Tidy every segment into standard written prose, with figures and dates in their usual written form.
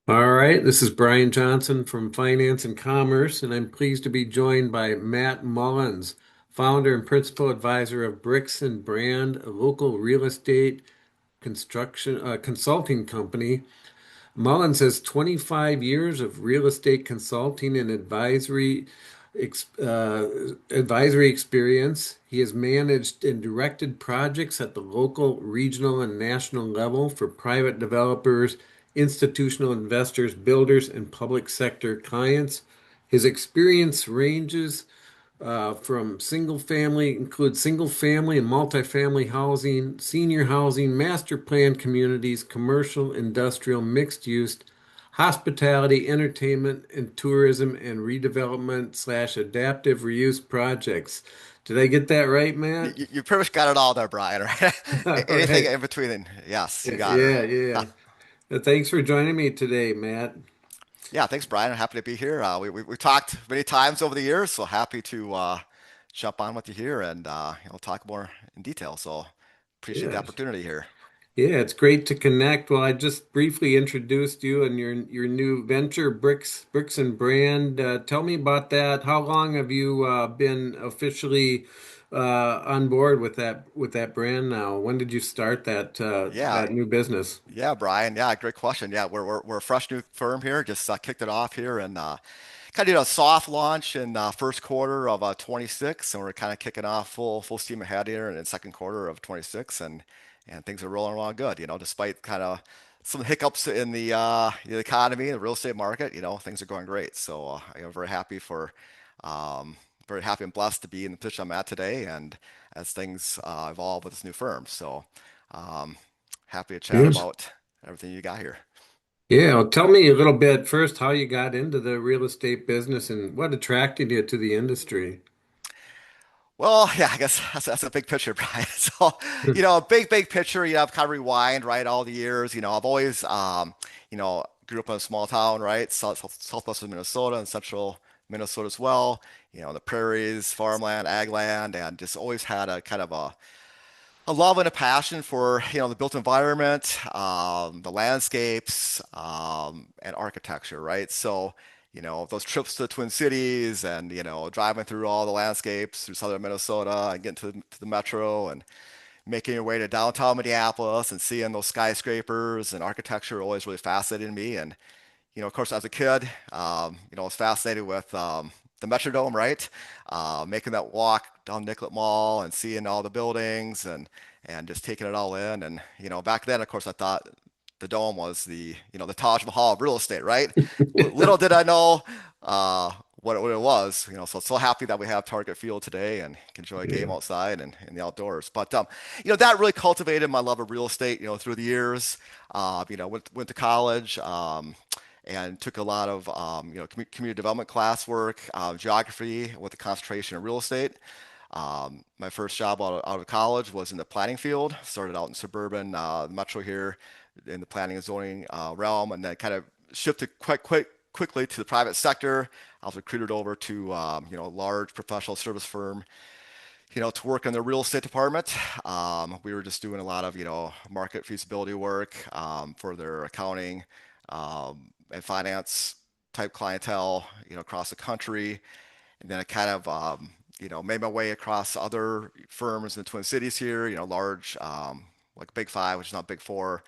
All right, this is Brian Johnson from Finance and Commerce, and I'm pleased to be joined by Matt Mullins, founder and principal advisor of Bricks and Brand, a local real estate construction consulting company. Mullins has 25 years of real estate consulting and advisory experience. He has managed and directed projects at the local, regional, and national level for private developers, institutional investors, builders, and public sector clients. His experience ranges from includes single family and multifamily housing, senior housing, master plan communities, commercial, industrial, mixed use, hospitality, entertainment, and tourism, and redevelopment slash adaptive reuse projects. Did I get that right, You, Matt? you you pretty much got it all there, Brian, right? All Anything right. in between, yes, you got her. Yeah, yeah. Thanks for joining me today, Matt. Yeah, thanks, Brian. I'm happy to be here. We talked many times over the years, so happy to jump on with you here and talk more in detail. So appreciate the Yeah. opportunity here. Yeah, it's great to connect. Well, I just briefly introduced you and your new venture, Bricks and Brand. Tell me about that. How long have you been officially on board with that brand now? When did you start Yeah, that new business? yeah, Brian. Yeah, great question. Yeah, we're a fresh new firm here. Just kicked it off here and kind of did a soft launch in first quarter of 26, and we're kind of kicking off full steam ahead here in the second quarter of 26, and things are rolling along good. Despite kind of some hiccups in the economy, the real estate market. Things are going great. So I'm um, very happy and blessed to be in the position I'm at today, and as things evolve with this new firm. So um, happy to chat Yes. about everything you got here. Yeah, well, tell me a little bit first how you got into the real estate business and what attracted you to the industry. Well, yeah, I guess that's a big picture, Brian. So, big picture, I've kind of rewind, right, all the years. I've always, grew up in a small town, right, southwest of Minnesota and central Minnesota as well. The prairies, farmland, ag land, and just always had a kind of a love and a passion for, the built environment, the landscapes, and architecture, right? So, those trips to the Twin Cities and, driving through all the landscapes through southern Minnesota and getting to the metro and making your way to downtown Minneapolis and seeing those skyscrapers and architecture always really fascinated me. And of course, as a kid, I was fascinated with the Metrodome, right? Making that walk down Nicollet Mall and seeing all the buildings and just taking it all in. And back then, of course, I thought the dome was the Taj Mahal of real estate, right? Little did I know what it was. So happy that we have Target Field today and can enjoy a game Yeah. outside and in the outdoors. But that really cultivated my love of real estate. Through the years. Went to college. And took a lot of community development classwork, geography with a concentration in real estate. My first job out of college was in the planning field. Started out in suburban metro here in the planning and zoning realm, and then kind of shifted quite quickly to the private sector. I was recruited over to a large professional service firm, to work in the real estate department. We were just doing a lot of market feasibility work for their accounting and finance type clientele, across the country. And then I kind of, made my way across other firms in the Twin Cities here, large, like Big Five, which is not Big Four,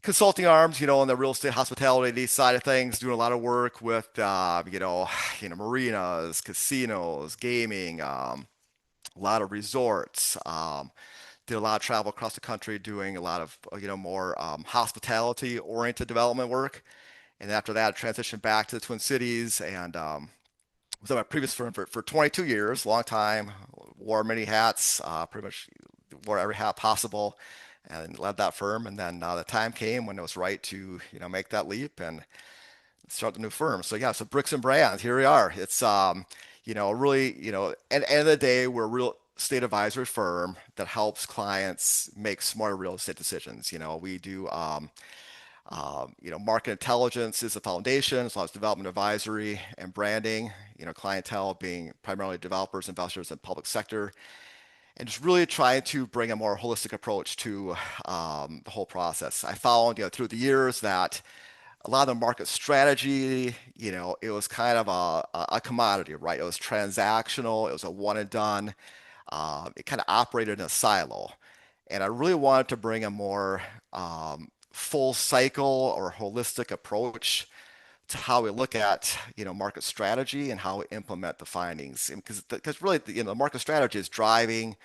consulting arms, on the real estate hospitality side of things, doing a lot of work with, marinas, casinos, gaming, a lot of resorts. Did a lot of travel across the country, doing a lot of, more hospitality oriented development work. And after that, I transitioned back to the Twin Cities and was at my previous firm for 22 years, long time, wore many hats, pretty much wore every hat possible and led that firm. And then the time came when it was right to, make that leap and start the new firm. So yeah, so Bricks and Brands, here we are. It's, really, at the end of the day, we're a real estate advisory firm that helps clients make smarter real estate decisions. We do, market intelligence is the foundation, as well as development advisory and branding, clientele being primarily developers, investors, and public sector, and just really trying to bring a more holistic approach to the whole process. I found, through the years that a lot of the market strategy, it was kind of a commodity, right? It was transactional. It was a one and done. It kind of operated in a silo. And I really wanted to bring a more full cycle or holistic approach to how we look at, market strategy and how we implement the findings. Because really, the market strategy is driving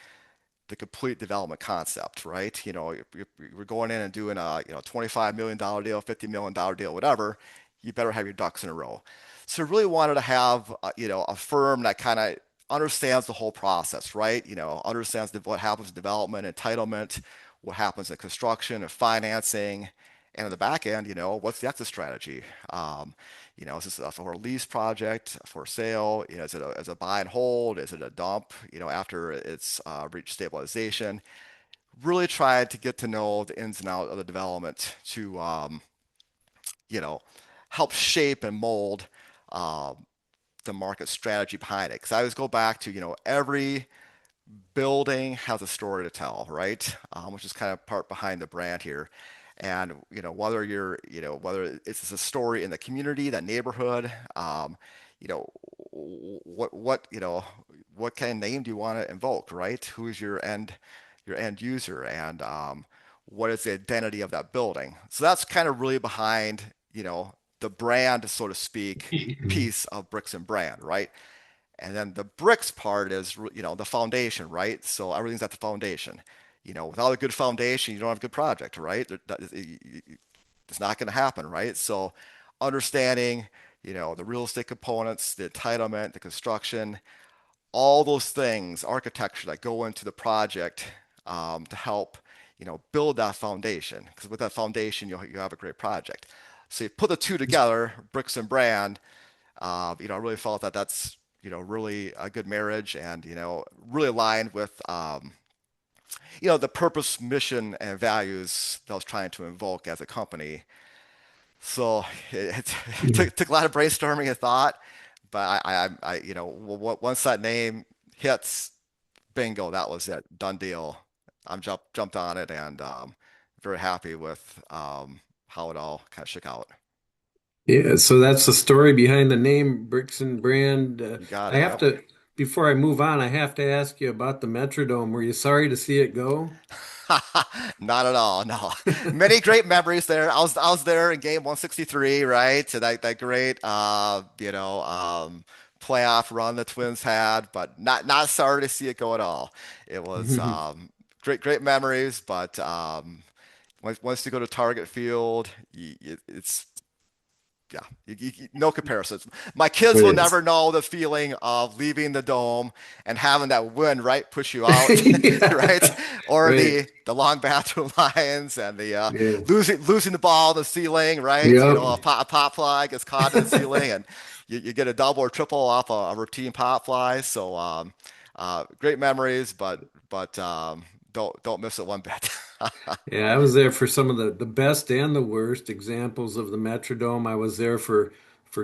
the complete development concept, right? We're going in and doing a $25 million deal, $50 million deal, whatever. You better have your ducks in a row. So really wanted to have a firm that kind of understands the whole process, right? Understands what happens in development, entitlement, what happens in construction and financing, and on the back end, what's the exit strategy? Is this for a lease project, for sale? Is it a buy and hold? Is it a dump? After it's reached stabilization. Really tried to get to know the ins and outs of the development to, you know, help shape and mold uh, the market strategy behind it. Because I always go back to, every building has a story to tell, right? Which is kind of part behind the brand here. And whether it's a story in the community, that neighborhood, you know, what kind of name do you want to invoke, right? Who is your end user, and what is the identity of that building? So that's kind of really behind, the brand, so to speak, piece of Bricks and Brand, right? And then the bricks part is, the foundation, right? So everything's at the foundation. Without a good foundation, you don't have a good project, right? It's not going to happen, right? So understanding, the real estate components, the entitlement, the construction, all those things, architecture that go into the project to help, build that foundation. Because with that foundation, you have a great project. So you put the two together, bricks and brand. I really felt that that's, really a good marriage, and, really aligned with, the purpose, mission, and values that I was trying to invoke as a company. So it took a lot of brainstorming and thought, but once that name hits, bingo, that was it, done deal. I'm jumped on it, and very happy with how it all kind of shook out. Yeah, so that's the story behind the name Bricks and Brand. You got I it. have Yep. to, before I move on, I have to ask you about the Metrodome. Were you sorry to see it go? Not at all. No, many great memories there. I was there in game 163, right? So that great playoff run the Twins had, but not sorry to see it go at all. It was great memories, but once you go to Target Field, it's yeah, no comparisons. My kids will Yes. never know the feeling of leaving the dome and having that wind, right, push you out, right? Yeah. Or Right. the long bathroom lines, and the Yeah. losing the ball in the ceiling, right? Yep. A pop fly gets caught in the ceiling, and you get a double or triple off a routine pop fly. So great memories, but don't miss it one bit. Yeah, I was there for some of the best and the worst examples of the Metrodome. I was there for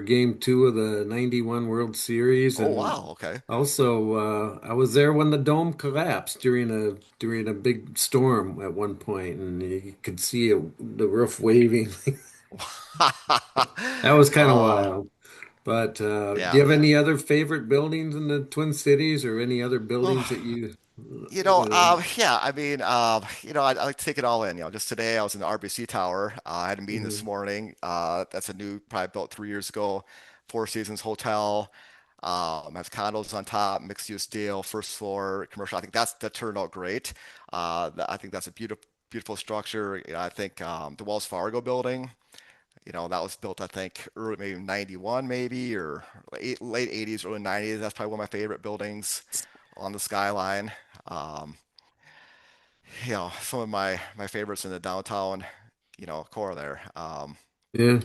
game two of the 91 World Series, Oh and wow, okay. also I was there when the dome collapsed during a big storm at one point, and you could see the roof waving. That was kind of Oh wild. But do you yeah. have any other favorite buildings in the Twin Cities, or any other Oh, buildings that you yeah, I mean, I like to take it all in. Just today I was in the RBC Tower. I had a meeting this Mhm. morning. That's a new, probably built 3 years ago, Four Seasons hotel. Has condos on top, mixed use deal, first floor, commercial. I think that turned out great. I think that's a beautiful structure. I think the Wells Fargo building, that was built, I think, early, maybe 91, maybe, or late 80s, early 90s. That's probably one of my favorite buildings on the Skyline. Um, some of my favorites in the downtown, core there. Yeah.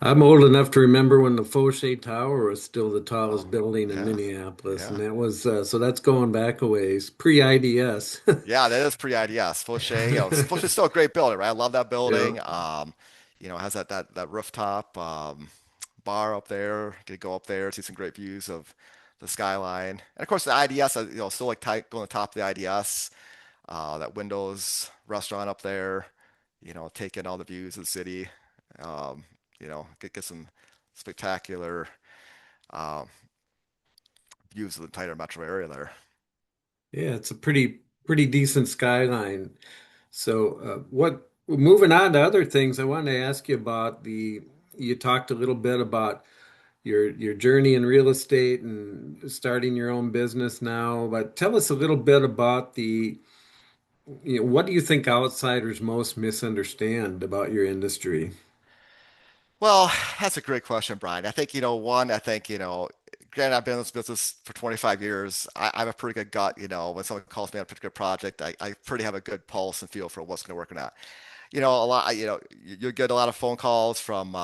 I'm old enough to remember when the Fauché Tower was still the Oh, tallest building in yeah, Minneapolis, and yeah, that was so that's going back a ways, pre-IDS. yeah. That is pretty IDS. Fauché, Fauché's still a great building, right? I love that Yeah. building. It has that rooftop bar up there. Could go up there, see some great views of the skyline, and of course the IDS. Still like going to the top of the IDS. That Windows restaurant up there. Taking all the views of the city. Um, get some spectacular uh, views of the entire metro area there. Yeah, it's a pretty decent skyline. So, what moving on to other things, I wanted to ask you about you talked a little bit about your journey in real estate and starting your own business now, but tell us a little bit about what do you think outsiders most misunderstand about your industry? Well, that's a great question, Brian. I think, one, I think, granted, I've been in this business for 25 years. I have a pretty good gut, when someone calls me on a particular project, I pretty have a good pulse and feel for what's going to work or not. A lot, you get a lot of phone calls from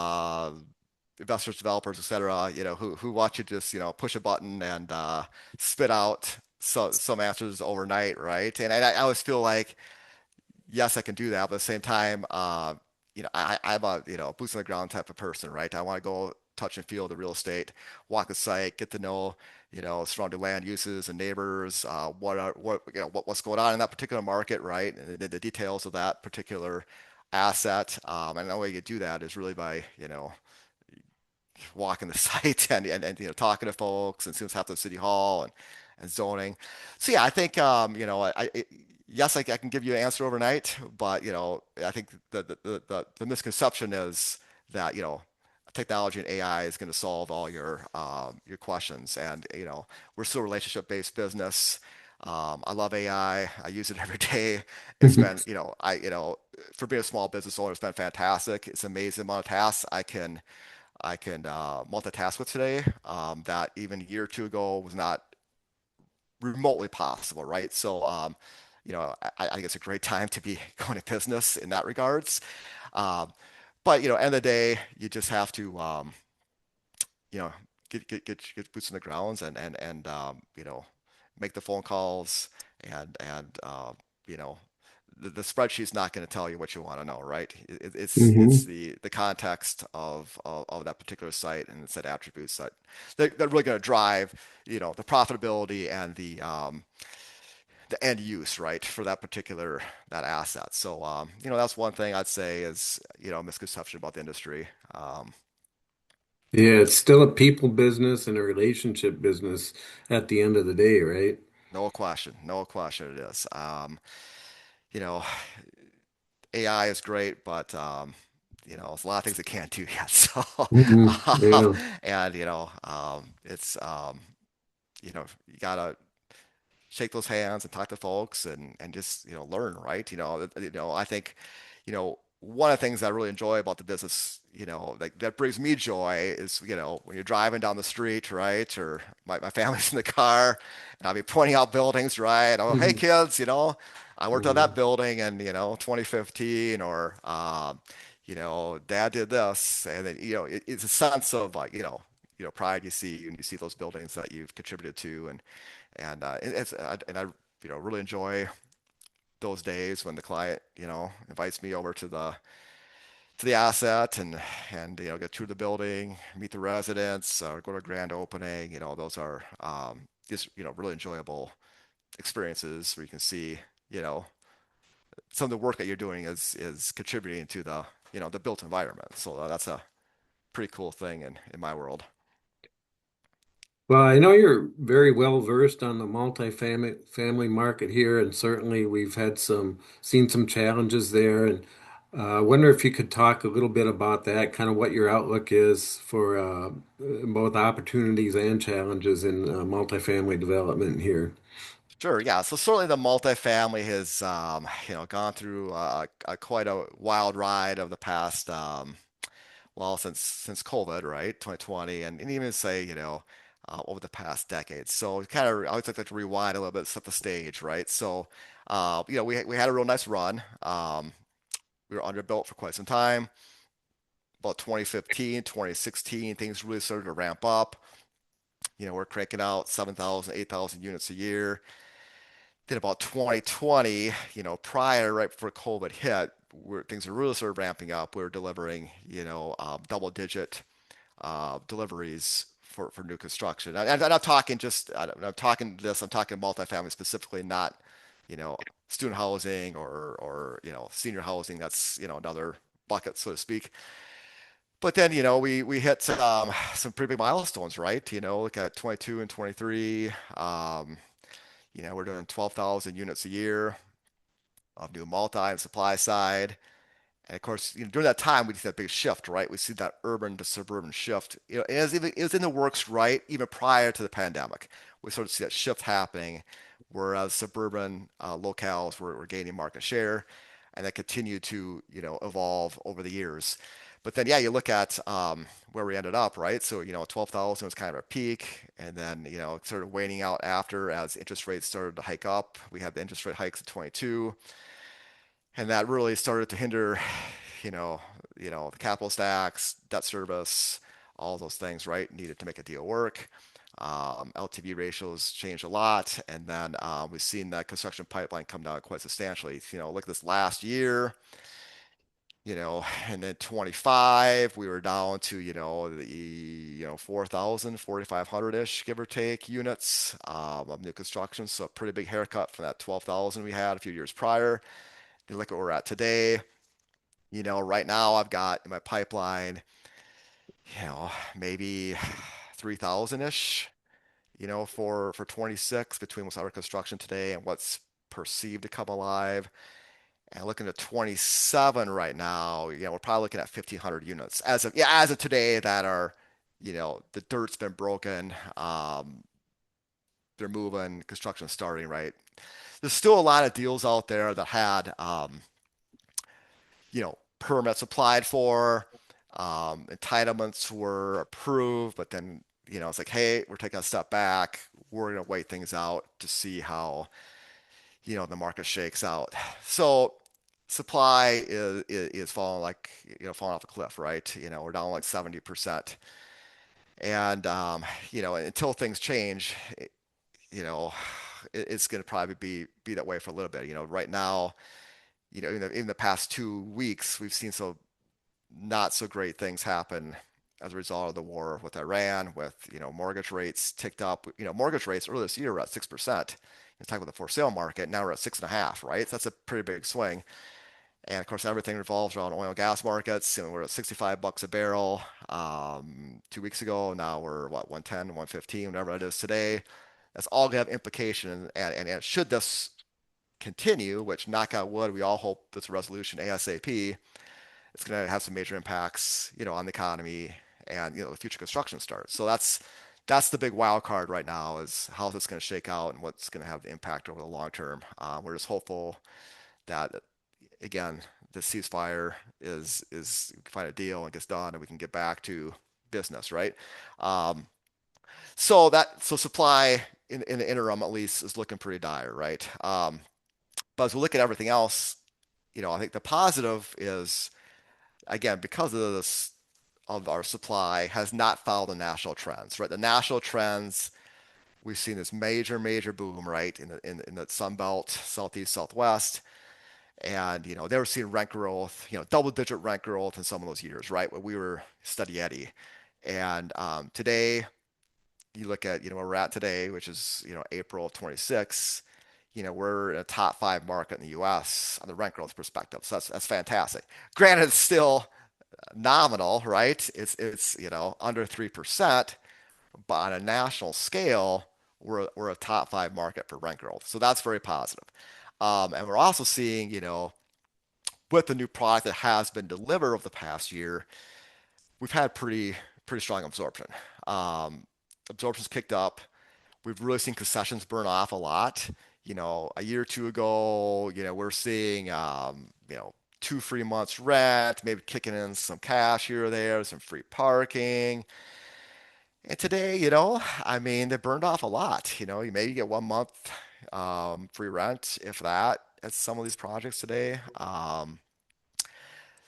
investors, developers, et cetera, who want you to just, push a button and spit out some answers overnight, right? And I always feel like, yes, I can do that, but at the same time, I'm a, boots on the ground type of person, right? I want to go touch and feel the real estate, walk the site, get to know, surrounding land uses and neighbors, what's going on in that particular market, right? And the details of that particular asset. And the way you do that is really by, walking the site and talking to folks and seeing what's happening at City Hall and zoning. So yeah, I think yes, I can give you an answer overnight, but I think the misconception is that technology and AI is going to solve all your questions, and we're still a relationship-based business. I love AI. I use it every day. It's been for being a small business owner, it's been fantastic. It's an amazing amount of tasks I can multitask with today that even a year or two ago was not remotely possible, right? So, I think it's a great time to be going to business in that regards. Um, but end of the day, you just have to, you know, get boots on the grounds and make the phone calls and you know, the spreadsheet's not going to tell you what you want to know, right? It's Hmm. the context of that particular site and set attributes that really going to drive, the profitability and the end use, right, for that particular that asset. So, that's one thing I'd say is, a misconception about the industry. Yeah, it's still a people business and a relationship business at the end of the day, right? No question it is. You know, AI is great, but there's a lot of things it can't do yet. So, Hmm. um, Yeah. and it's you gotta shake those hands and talk to folks and just learn, right? I think one of the things I really enjoy about the business, like that brings me joy is when you're driving down the street, right, or my family's in the car, and I'll be pointing out buildings, right? Oh, hey Mhm. kids, I worked on Yeah. that building in 2015, or dad did this, and then it's a sense of like pride you see when you see those buildings that you've contributed to, and I really enjoy those days when the client invites me over to the asset and get through the building, meet the residents, go to a grand opening. Those are just really enjoyable experiences where you can see you know some of the work that you're doing is contributing to the built environment. So that's a pretty cool thing in my world. Well, I know you're very well versed on the multifamily market here, and certainly we've had seen some challenges there. And I wonder if you could talk a little bit about that, kind of what your outlook is for both opportunities and challenges in multifamily development here. Sure, yeah. So certainly the multifamily has, gone through quite a wild ride of the past, well, since COVID, right, 2020, and even say, over the past decade. So kind of, I always like to rewind a little bit, set the stage, right? So, we had a real nice run. We were underbuilt for quite some time. About 2015, 2016, things really started to ramp up. We're cranking out 7,000, 8,000 units a year. Then about 2020, prior, right before COVID hit, where things are really sort of ramping up, we're delivering, double digit deliveries for new construction. And I'm talking I'm talking multifamily specifically, not, you know, student housing or senior housing. That's, another bucket, so to speak. But then, we hit some pretty big milestones, right? Look at 22 and 23. We're doing 12,000 units a year of new multi and supply side. And of course, during that time, we see that big shift, right? We see that urban to suburban shift. It was in the works, right? Even prior to the pandemic, we sort of see that shift happening, whereas suburban locales were gaining market share, and that continued to, evolve over the years. But then, yeah, you look at where we ended up, right? So, 12,000 was kind of a peak, and then, sort of waning out after as interest rates started to hike up. We had the interest rate hikes at 22, and that really started to hinder, you know, the capital stacks, debt service, all those things, right? Needed to make a deal work. LTV ratios changed a lot, and then we've seen that construction pipeline come down quite substantially. Look at this last year, and then 25, we were down to, 4,000, 4,500-ish, give or take, units of new construction. So a pretty big haircut from that 12,000 we had a few years prior. You look at where we're at today, right now I've got in my pipeline, maybe 3,000-ish, for 26 between what's under construction today and what's perceived to come alive. And looking at 27 right now, we're probably looking at 1,500 units as of today that are, the dirt's been broken. They're moving, construction starting, right? There's still a lot of deals out there that had, permits applied for, entitlements were approved, but then, it's like, hey, we're taking a step back. We're going to wait things out to see how, the market shakes out. So supply is falling like, falling off a cliff, right? We're down like 70%. And, until things change, you know, it's going to probably be that way for a little bit. Right now, in the past 2 weeks, we've seen some not so great things happen as a result of the war with Iran, with, mortgage rates ticked up. Mortgage rates earlier this year were at 6%. Let's talk about the for sale market. Now we're at 6.5, right? So that's a pretty big swing. And of course, everything revolves around oil and gas markets. We're at 65 bucks a barrel 2 weeks ago. Now we're what, 110, 115, whatever it is today. That's all going to have implication. And should this continue, which knock out wood, we all hope this resolution ASAP, it's going to have some major impacts, on the economy and, the future construction starts. So that's the big wild card right now is how this going to shake out and what's going to have the impact over the long term. We're just hopeful that, again, the ceasefire is we can find a deal and gets done and we can get back to business, right? Um, so supply in the interim at least is looking pretty dire, right? But as we look at everything else, I think the positive is, again, because of this of our supply has not followed the national trends, right? The national trends, we've seen this major boom, right, in the Sun Belt, Southeast, Southwest, and they were seeing rent growth, double-digit rent growth in some of those years, right? When we were steady Eddie, and today you look at where we're at today, which is April of 26. We're in a top five market in the U.S. on the rent growth perspective, so that's fantastic. Granted, it's still nominal, right? It's under 3%, but on a national scale, we're a top five market for rent growth. So that's very positive. And we're also seeing, with the new product that has been delivered over the past year, we've had pretty strong absorption. Absorption's kicked up. We've really seen concessions burn off a lot. A year or two ago, we're seeing, 2 free months rent, maybe kicking in some cash here or there, some free parking. And today, I mean, they burned off a lot. You maybe get 1 month free rent, if that, at some of these projects today.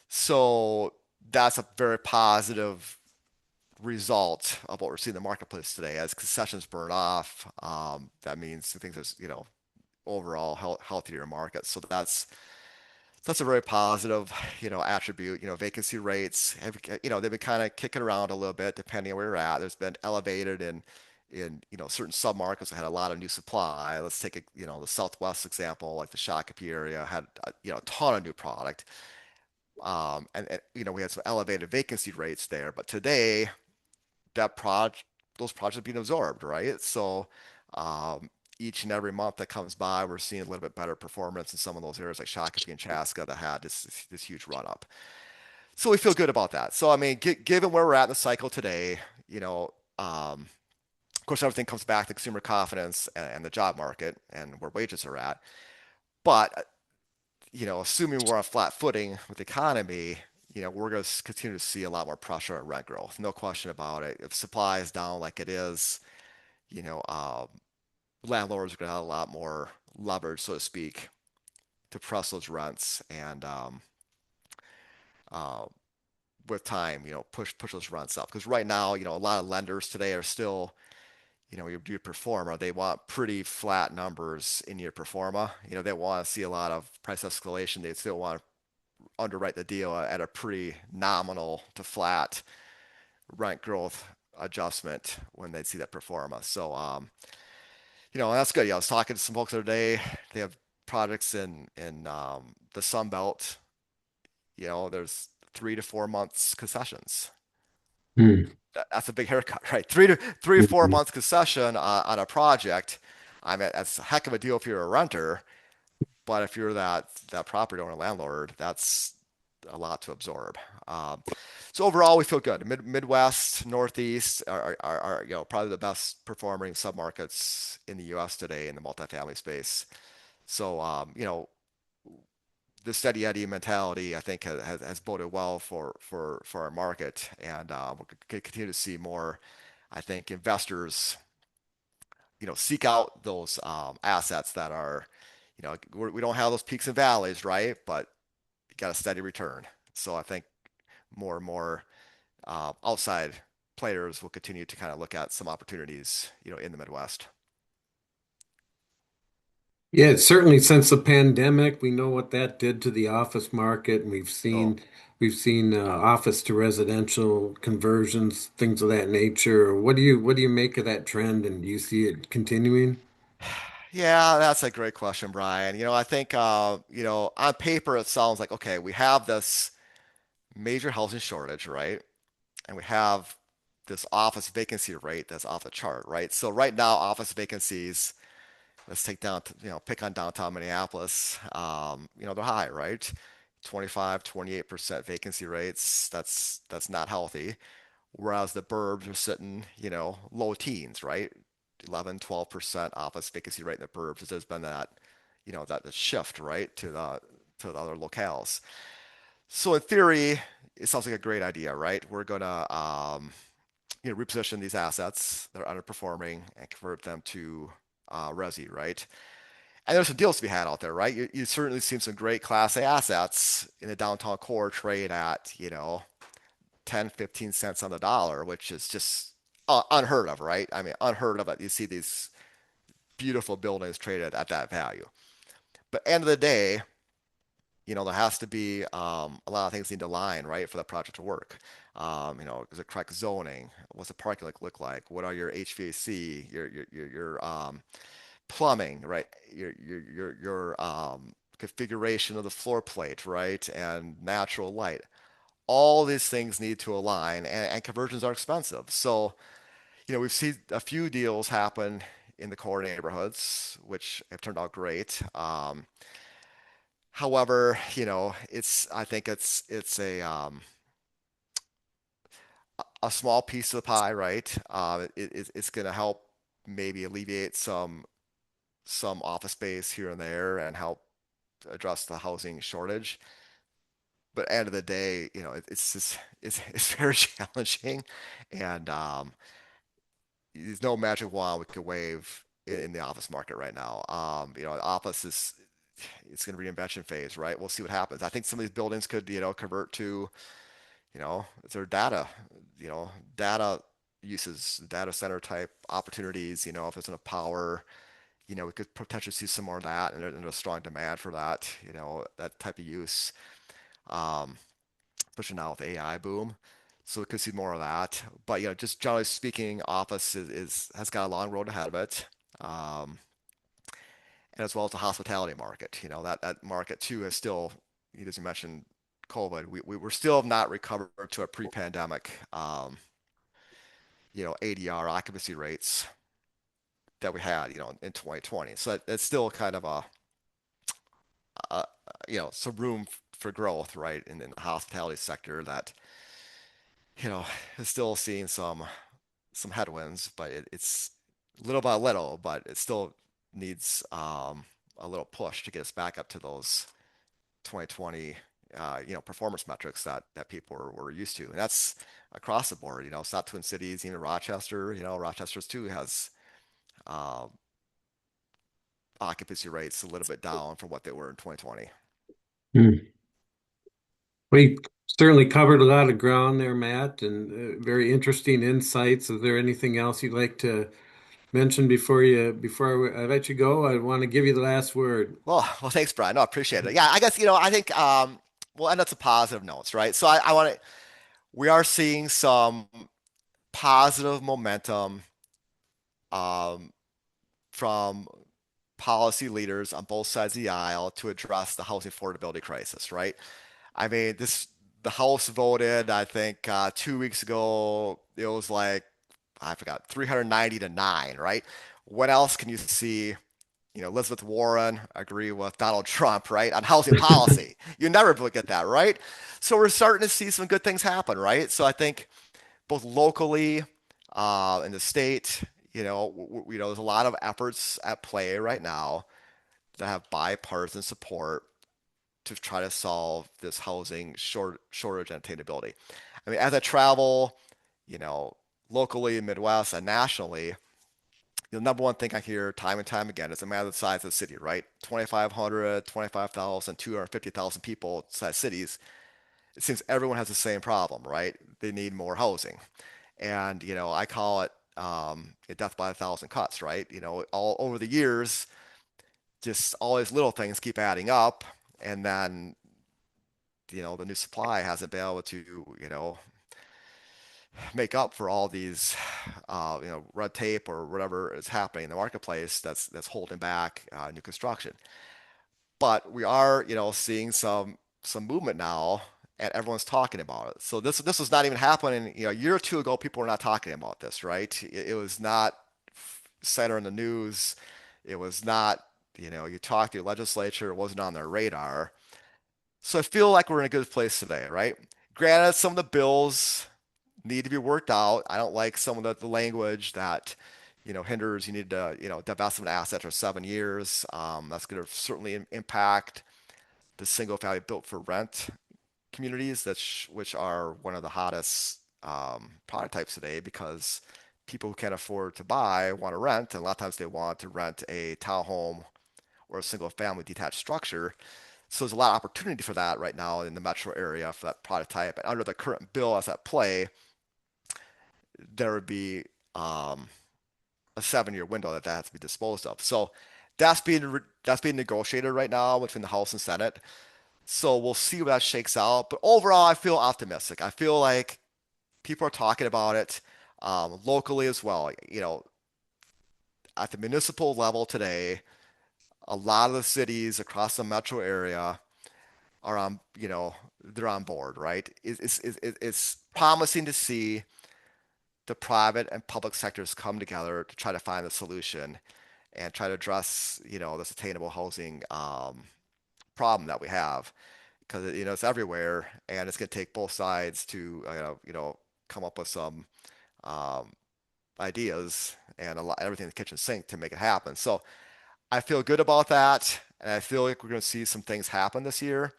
So that's a very positive result of what we're seeing in the marketplace today. As concessions burn off, that means things are, overall healthier market. So that's a very positive, attribute. Vacancy rates have, they've been kind of kicking around a little bit depending on where you're at. There's been elevated in certain submarkets that had a lot of new supply. Let's take the Southwest example, like the Shakopee area had a ton of new product. and we had some elevated vacancy rates there, but today that project those projects are being absorbed, right? So um, each and every month that comes by, we're seeing a little bit better performance in some of those areas like Shakopee and Chaska that had this huge run up. So we feel good about that. So I mean, given where we're at in the cycle today, you know, of course everything comes back to consumer confidence and the job market and where wages are at. But assuming we're on flat footing with the economy, we're going to continue to see a lot more pressure on rent growth. No question about it. If supply is down like it is, you know, um, landlords are going to have a lot more leverage, so to speak, to press those rents and uh, with time, push those rents up. Because right now, a lot of lenders today are still, you do your performa, they want pretty flat numbers in your performa. They want to see a lot of price escalation. They still want to underwrite the deal at a pretty nominal to flat rent growth adjustment when they see that performa. So, that's good. Yeah, I was talking to some folks the other day. They have projects in the Sun Belt. There's 3 to 4 months concessions. Hmm. That's a big haircut, right? Three to 4 months concession on a project. I mean, that's a heck of a deal if you're a renter, but if you're that property owner landlord, that's a lot to absorb. Um, so overall, we feel good. Midwest, Northeast are probably the best performing submarkets in the U.S. today in the multifamily space. So the steady Eddie mentality, I think, has boded well for our market, and we'll continue to see more. I think investors, seek out those assets that are, we don't have those peaks and valleys, right? But you got a steady return. So I think more and more outside players will continue to kind of look at some opportunities, in the Midwest. Yeah, certainly since the pandemic, we know what that did to the office market, and Oh, we've seen office to residential conversions, things of that nature. What do you make of that trend, and do you see it continuing? yeah, that's a great question, Brian. I think, on paper, it sounds like, okay, we have this major housing shortage, right? And we have this office vacancy rate that's off the chart, right? So right now, office vacancies, let's take down, pick on downtown Minneapolis. They're high, right? 25, 28% vacancy rates. That's not healthy. Whereas the burbs are sitting, low teens, right? 11, 12% office vacancy rate in the burbs. There's been that shift, right, to the other locales. So in theory, it sounds like a great idea, right? We're gonna reposition these assets that are underperforming and convert them to resi, right? And there's some deals to be had out there, right? You certainly seen some great Class A assets in the downtown core trade at, 10, 15 cents on the dollar, which is just unheard of, right? I mean, unheard of it. You see these beautiful buildings traded at that value. But end of the day, there has to be a lot of things need to align, right, for that project to work. Is it correct zoning? What's the parking look like? What are your HVAC, your plumbing, right? Your configuration of the floor plate, right? And natural light. All these things need to align, and conversions are expensive. So, we've seen a few deals happen in the core neighborhoods, which have turned out great. However, I think it's a small piece of the pie, right? It's going to help maybe alleviate some office space here and there and help address the housing shortage. But at the end of the day, it's just it's very challenging, and there's no magic wand we could wave in the office market right now. The office is it's going to be an invention phase, right? We'll see what happens. I think some of these buildings could, convert to, their data uses, data center type opportunities. If there's enough power, we could potentially see some more of that, and there's a strong demand for that, that type of use, um, especially now with the AI boom. So we could see more of that. But just generally speaking, office has got a long road ahead of it. Um, and as well as the hospitality market. That market too is still, as you mentioned, COVID, we're still not recovered to a pre-pandemic, ADR occupancy rates that we had, in 2020. So it's still kind of a some room for growth, right, in the hospitality sector that, you know, is still seeing some headwinds, but it's little by little, but it still needs a little push to get us back up to those 2020 performance metrics that people were used to. And that's across the board. It's not Twin Cities, even Rochester. Rochester's too has uh, occupancy rates a little bit down from what they were in 2020. Hmm. We certainly covered a lot of ground there, Matt, and very interesting insights. Is there anything else you'd like to mention before I let you go? I want to give you the last word. Well, thanks, Brian. No, I appreciate it. Yeah, I guess, I think we'll end on some positive notes, right? So I want to, we are seeing some positive momentum um, from policy leaders on both sides of the aisle to address the housing affordability crisis, right? I mean, the House voted, I think, 2 weeks ago, it was like, I forgot, 390 to 9, right? What else can you see? Elizabeth Warren agree with Donald Trump, right, on housing policy. You never look at that, right? So we're starting to see some good things happen, right? So I think both locally in the state, there's a lot of efforts at play right now that have bipartisan support to try to solve this housing shortage and attainability. I mean, as I travel, you know, locally, Midwest, and nationally, the number one thing I hear time and time again is the matter of the size of the city, right? 2,500, 25,000, 250,000 people size cities. It seems everyone has the same problem, right? They need more housing. And, I call it a death by a thousand cuts, right? All over the years, just all these little things keep adding up. And then, the new supply hasn't been able to, make up for all these, red tape or whatever is happening in the marketplace that's holding back new construction. But we are, seeing some movement now, and everyone's talking about it. So this was not even happening, a year or two ago. People were not talking about this, right? It was not center in the news. It was not, you talk to your legislature, it wasn't on their radar. So I feel like we're in a good place today, right? Granted, some of the bills need to be worked out. I don't like some of the language that, hinders you need to, divest of an asset for 7 years. That's going to certainly impact the single family built for rent communities, which are one of the hottest product types today because people who can't afford to buy want to rent, and a lot of times they want to rent a townhome or a single family detached structure. So there's a lot of opportunity for that right now in the metro area for that product type. And under the current bill as at play, there would be a 7 year window that has to be disposed of. So that's being negotiated right now between the House and Senate. So we'll see where that shakes out. But overall, I feel optimistic. I feel like people are talking about it locally as well. At the municipal level today, a lot of the cities across the metro area are they're on board, right? It's promising to see the private and public sectors come together to try to find a solution and try to address, this attainable housing problem that we have because it's everywhere and it's going to take both sides to come up with some um, ideas and everything in the kitchen sink to make it happen. So I feel good about that, and I feel like we're going to see some things happen this year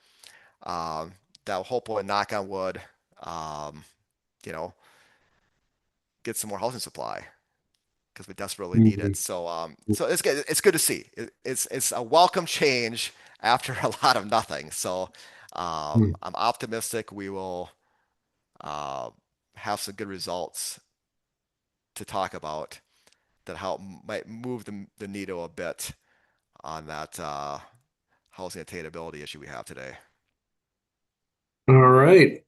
that will hopefully, knock on wood, um, you know, get some more housing supply because we desperately need it. Mhm. So it's good. It's good to see. It's a welcome change after a lot of nothing. So I'm optimistic we will uh, have some good results to talk about that help might move the needle a bit on that housing attainability issue we have today. All right.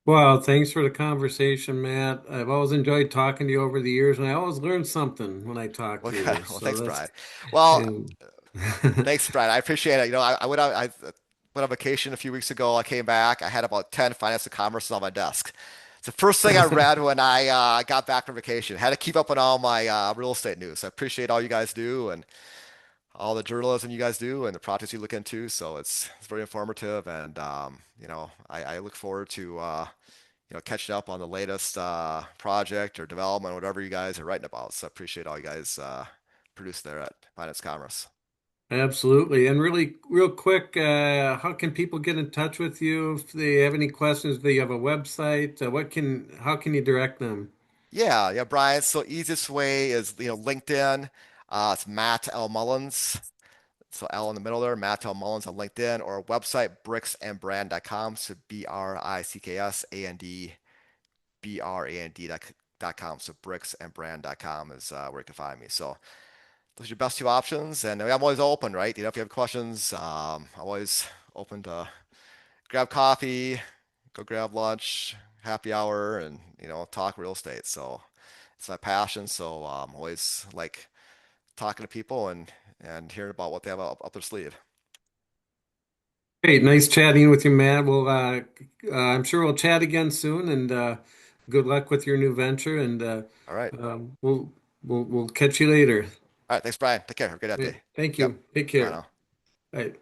Well, thanks for the conversation, Matt. I've always enjoyed talking to you over the years, and I always learn something when I talk Well, to yeah, you. well, So thanks, that's Brian. Well, and thanks, Brian. I appreciate it. I would, I went on vacation a few weeks ago. I came back. I had about 10 finance and commerce on my desk. It's the first thing I read when I got back from vacation. Had to keep up on all my real estate news. I appreciate all you guys do and all the journalism you guys do and the projects you look into. So it's very informative, and I look forward to catching up on the latest project or development, whatever you guys are writing about. So I appreciate all you guys produce there at Finance Commerce. Absolutely. And really, real quick, how can people get in touch with you if they have any questions? Do you have a website? How can you direct them? Yeah, yeah, Brian. So easiest way is LinkedIn. It's Matt L. Mullins. So L in the middle there, Matt L. Mullins on LinkedIn, or website bricksandbrand.com. So BRICKSANDBRAND.com. So bricksandbrand.com is where you can find me. So those are your best two options. And I'm always open, right? If you have questions, I'm always open to grab coffee, go grab lunch, happy hour, and talk real estate. So it's my passion. So always like talking to people and hearing about what they have up their sleeve. Great. Nice chatting with you, Matt. I'm sure we'll chat again soon, and good luck with your new venture. And All right. we'll catch you later. All right. Thanks, Brian. Take care. Have a good day. Thank Yep. you. Take Bye care. now. Bye.